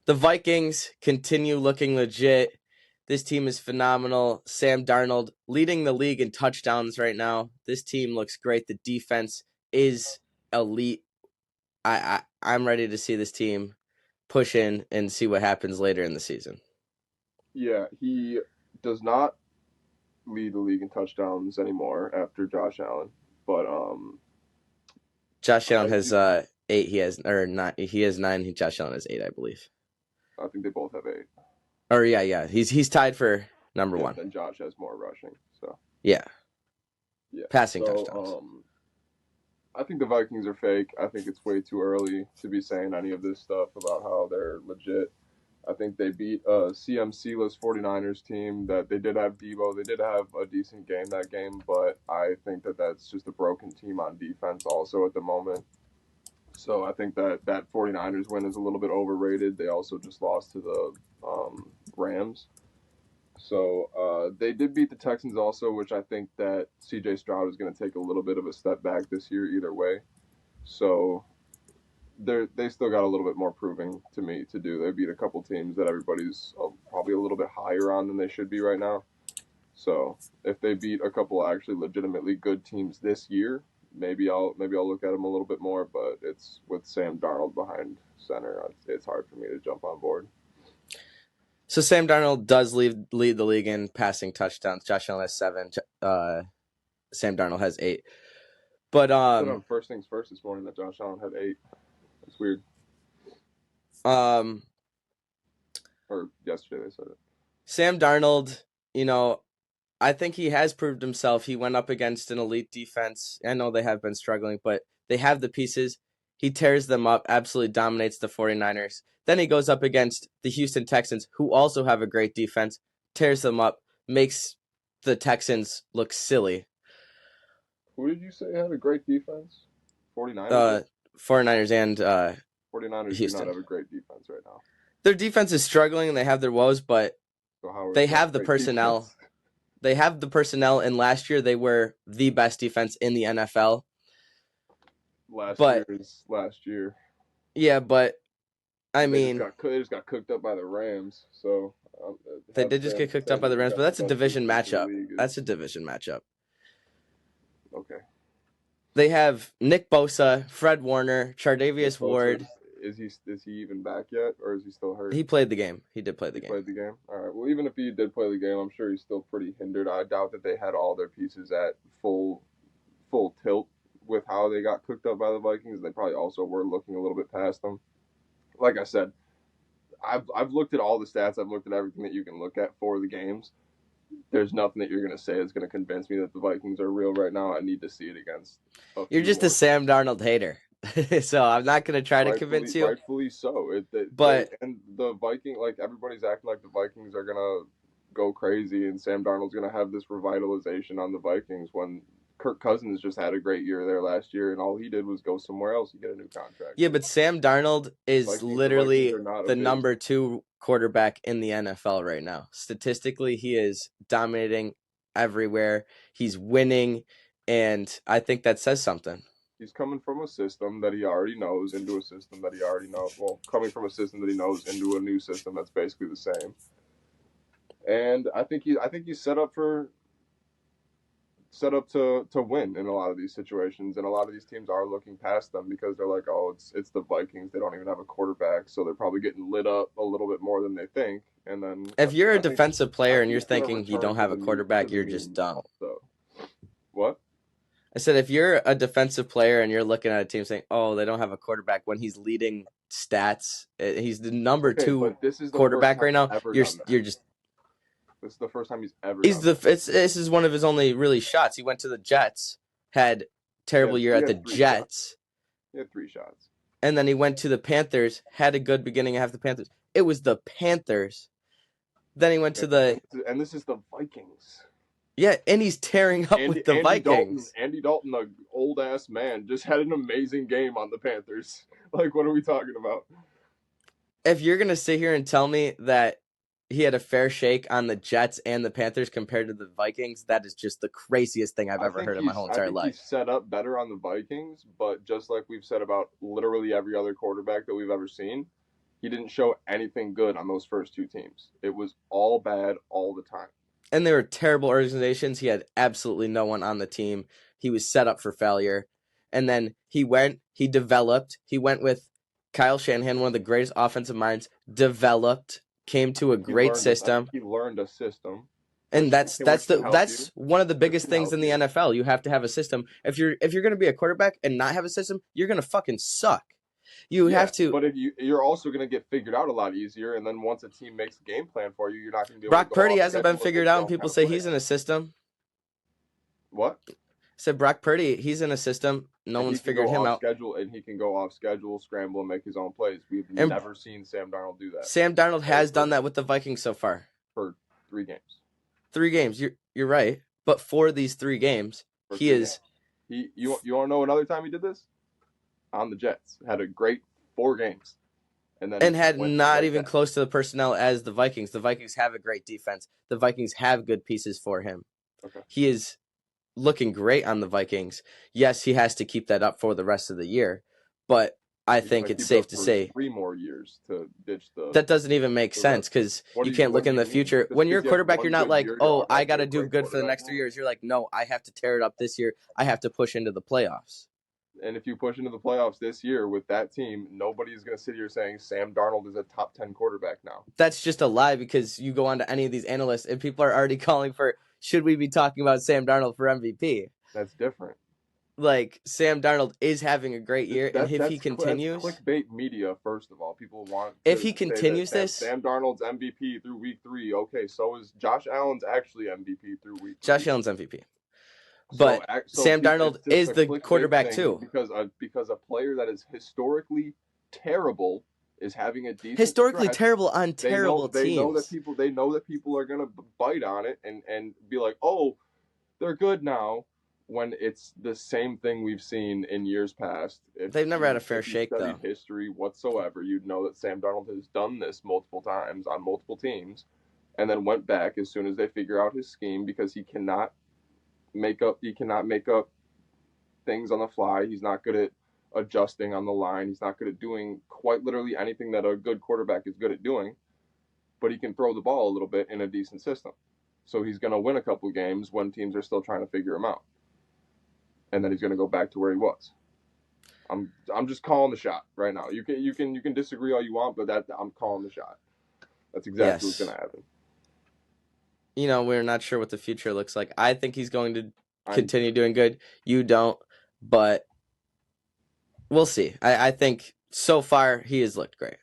The Vikings continue looking legit. This team is phenomenal. Sam Darnold leading the league in touchdowns right now. This team looks great. The defense is elite. I'm ready to see this team push in and see what happens later in the season. Yeah, he does not lead the league in touchdowns anymore after Josh Allen, but Josh Allen I has do. 8. He has or nine. He has 9. Josh Allen has 8, I believe. I think they both have 8. Or yeah. He's tied for number Yeah, one. then Josh has more rushing. So Yeah, yeah, passing touchdowns. I think the Vikings are fake. I think it's way too early to be saying any of this stuff about how they're legit. I think they beat a CMC-less 49ers team that they did have Debo. They did have a decent game that game, but I think that that's just a broken team on defense also at the moment. So I think that 49ers win is a little bit overrated. They also just lost to the Rams. So they did beat the Texans also, which I think that C.J. Stroud is going to take a little bit of a step back this year either way. So they still got a little bit more proving to me to do. They beat a couple teams that everybody's probably a little bit higher on than they should be right now. So if they beat a couple actually legitimately good teams this year, maybe I'll look at them a little bit more. But it's with Sam Darnold behind center, it's hard for me to jump on board. So Sam Darnold does lead the league in passing touchdowns. Josh Allen has 7. Sam Darnold has 8. But I said on First Things First this morning that Josh Allen had 8. It's weird. um, Or yesterday they said it. Sam Darnold, I think he has proved himself. He went up against an elite defense. I know they have been struggling, but they have the pieces. He tears them up, absolutely dominates the 49ers. Then he goes up against the Houston Texans, who also have a great defense, tears them up, makes the Texans look silly. Who did you say had a great defense? 49ers Uh, did? 49ers and 49ers do not Houston. have a great defense right now. Their defense is struggling and they have their woes, but So how is they that have the great personnel. defense? They have the personnel, and last year they were the best defense in the NFL. Last But year's last year. yeah, but I They just mean, got cooked up by the Rams. So they did just get cooked up by saying the they've Rams, but got the that's a best division defense in the matchup. league That's a is division matchup. okay. They have Nick Bosa, Fred Warner, Nick Chardavius Bosa Ward. is he even back yet, or is he still hurt? He played the game. He did play the He game. played the game. All right. Well, even if he did play the game, I'm sure he's still pretty hindered. I doubt that they had all their pieces at full tilt with how they got cooked up by the Vikings. They probably also were looking a little bit past them. Like I said, I've looked at all the stats. I've looked at everything that you can look at for the games. There's nothing that you're going to say is going to convince me that the Vikings are real right now. I need to see it against a You're few just a more Sam teams. Darnold hater, so I'm not gonna try to Rightfully, convince you. rightfully so. They But and the Viking, like everybody's acting like the Vikings are gonna go crazy and Sam Darnold's gonna have this revitalization on the Vikings when Kirk Cousins just had a great year there last year and all he did was go somewhere else and get a new contract. yeah, but Sam Darnold is The Vikings literally are not a the big number 2 quarterback in the NFL right now. Statistically, he is dominating everywhere. He's winning, and I think that says something. he's coming from a system that he already knows into a system that he already knows. Well, coming from a system that he knows into a new system that's basically the same. And I think he's set up to win in a lot of these situations, and a lot of these teams are looking past them because they're like, oh, it's the Vikings. They don't even have a quarterback, so they're probably getting lit up a little bit more than they think. And then If you're a I think defensive I player and think you're it's gonna thinking you return don't have a to quarterback, the you're just mean. dumb. Also, what? I said if you're a defensive player and you're looking at a team saying, "Oh, they don't have a quarterback," when he's leading stats, he's the number Okay, 2 but this is the first quarterback time right he's now. ever You're done that. you're just This is the first time he's ever he's done the that. this is one of his only really shots. He went to the Jets, had terrible year He at the had 3 shots. Jets, He had 3 shots. and then he went to the Panthers, had a good beginning half the Panthers. It was the Panthers. Then he went to the And this is the Vikings. yeah, and he's tearing up with the Vikings. Andy Dalton, the old ass man, just had an amazing game on the Panthers. Like, what are we talking about? If you're gonna sit here and tell me that he had a fair shake on the Jets and the Panthers compared to the Vikings, that is just the craziest thing I've ever heard in my whole I entire think he's life. set up better on the Vikings, but just like we've said about literally every other quarterback that we've ever seen, He didn't show anything good on those first two teams. It was all bad all the time. And they were terrible organizations. He had absolutely no one on the team. He was set up for failure. And then he developed, he went with Kyle Shanahan, one of the greatest offensive minds, developed, came to a great I think system. he learned a system, And which can help you, that's one of the which biggest can things help in the you. NFL. You have to have a system. If you're going to be a quarterback and not have a system, you're going to fucking suck. You Yeah, have to. but if you're also going to get figured out a lot easier, and then once a team makes a game plan for you, you're not going to be able to Brock go Purdy off hasn't been schedule if they figured out, and don't people have a say plan. he's in a system. What? Said Brock Purdy, he's in a system. No And one's figured him out. he can go off schedule, scramble, and make his own plays. We've And never seen Sam Darnold do that Sam Darnold ever has done that with the Vikings so far. for 3 games. 3 games. You're right. But for these 3 games, For he 3 games, is you want to know another time he did this? On the Jets, had a great 4 games, and then and had went not right even back. close to the personnel as the Vikings. The Vikings have a great defense. The Vikings have good pieces for him. Okay. He is looking great on the Vikings. Yes, he has to keep that up for the rest of the year, but I He's think gonna it's keep it safe up to for say 3 more years to ditch that doesn't even make the sense rest. because you can't What look do in you the mean? future. Just When you're a because you have quarterback, you're one not good like, year, you oh, I got automatically to a do great good for the quarterback next now? 3 years. You're like, no, I have to tear it up this year. I have to push into the playoffs. And if you push into the playoffs this year with that team, nobody's going to sit here saying Sam Darnold is a top 10 quarterback now. That's just a lie because you go on to any of these analysts and people are already calling for should we be talking about Sam Darnold for MVP? That's different. Like Sam Darnold is having a great year, and if he That's continues, clickbait media. First of all, people want if to he say that continues this, Sam Darnold's MVP through week 3. Okay, so is Josh Allen's actually MVP through week Josh 3. Allen's MVP. So But Sam it's Darnold just is a the clickbait quarterback thing too. because a player that is historically terrible is having a decent Historically stretch. terrible on terrible teams. They know that people are gonna bite on it and be like, oh, they're good now. When it's the same thing we've seen in years past. They've never had a fair If you shake studied though. history whatsoever, you'd know that Sam Darnold has done this multiple times on multiple teams, and then went back as soon as they figure out his scheme because he cannot make up things on the fly. He's not good at adjusting on the line. He's not good at doing quite literally anything that a good quarterback is good at doing, but he can throw the ball a little bit in a decent system. So he's going to win a couple of games when teams are still trying to figure him out. And then he's going to go back to where he was. I'm just calling the shot right now. You can disagree all you want, but I'm calling the shot. That's exactly what's going Yes. to happen. We're not sure what the future looks like. I think he's going to I continue doing good. You don't, but we'll see. I think so far he has looked great.